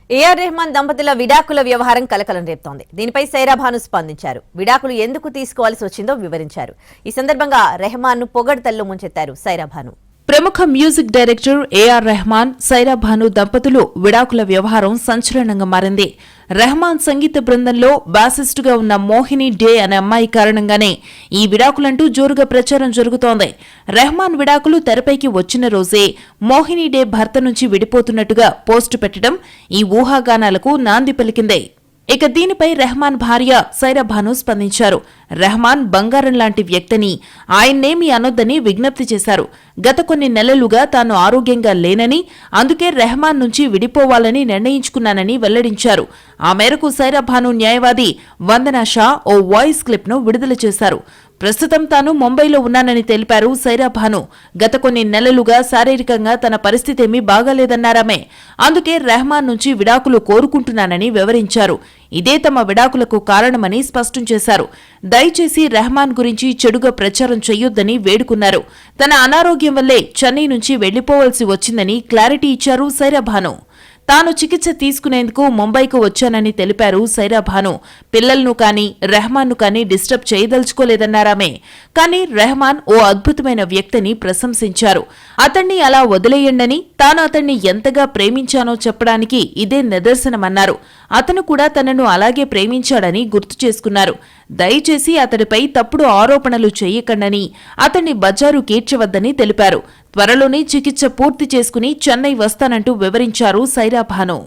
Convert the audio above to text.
AR Rahman దంపతుల విడాకుల వ్యవహారం కలకలం రేపుతోంది. దీనిపై సైరా భాను స్పందించారు. విడాకులు ఎందుకు తీసుకోవాల్సి వచ్చిందో వివరించారు. ఈ సందర్భంగా రెహమాన్ ను పొగడ్తల్లో ముంచెత్తారు సైరా భాను. ప్రముఖ music director A R Rahman, Saira Banu దంపతులు విడాకుల వ్యవహారం సంచలనంగా మారింది. రెహమాన్ సంగీత బృందంలో బాసిస్టుగా ఉన్న మోహిని డే అనే అమ్మాయి కారణంగానే ఈ విడాకులంటూ జోరుగా ప్రచారం జరుగుతోంది. రెహమాన్ విడాకులు తెరపైకి వచ్చిన రోజే మోహిని డే భర్త నుంచి విడిపోతున్నట్టుగా పోస్టు పెట్టడం ఈ ఊహాగానాలకు నాంది పలికింది. ఇక దీనిపై రెహమాన్ భార్య సైరా భాను స్పందించారు. రెహమాన్ బంగారం లాంటి వ్యక్తిని, ఆయన్నేమీ అనొద్దని విజ్ఞప్తి చేశారు. గత కొన్ని నెలలుగా తాను ఆరోగ్యంగా లేనని, అందుకే రెహమాన్ నుంచి విడిపోవాలని నిర్ణయించుకున్నానని వెల్లడించారు. ఆ మేరకు సైరా భాను న్యాయవాది వందనా షా ఓ వాయిస్ క్లిప్ ను విడుదల చేశారు. ప్రస్తుతం తాను ముంబైలో ఉన్నానని తెలిపారు సైరా భాను. గత కొన్ని నెలలుగా శారీరకంగా తన పరిస్థితేమీ బాగాలేదన్నారామె. అందుకే రెహమాన్ నుంచి విడాకులు కోరుకుంటున్నానని వివరించారు. ఇదే తమ విడాకులకు కారణమని స్పష్టం చేశారు. దయచేసి రెహమాన్ గురించి చెడుగా ప్రచారం చెయ్యొద్దని వేడుకున్నారు. తన అనారోగ్యం వల్లే చెన్నై నుంచి వెళ్లిపోవాల్సి వచ్చిందని క్లారిటీ ఇచ్చారు సైరా భాను. తాను చికిత్స తీసుకునేందుకు ముంబైకు వచ్చానని తెలిపారు సైరా భాను. పిల్లలను కానీ రెహమాన్ను కానీ డిస్టర్బ్ చేయదలుచుకోలేదన్నారామె. కానీ రెహమాన్ ఓ అద్భుతమైన వ్యక్తిని ప్రశంసించారు. అతన్ని అలా వదిలేయండని, తాను అతన్ని ఎంతగా ప్రేమించానో చెప్పడానికి ఇదే నిదర్శనమన్నారు. అతను కూడా తనను అలాగే ప్రేమించాడని గుర్తు చేసుకున్నారు. దయచేసి అతడిపై తప్పుడు ఆరోపణలు చేయకండని, అతన్ని బజారు కీడ్చవద్దని తెలిపారు. త్వరలోనే చికిత్స పూర్తి చేసుకుని చెన్నై వస్తానంటూ వివరించారు సైరా భాను.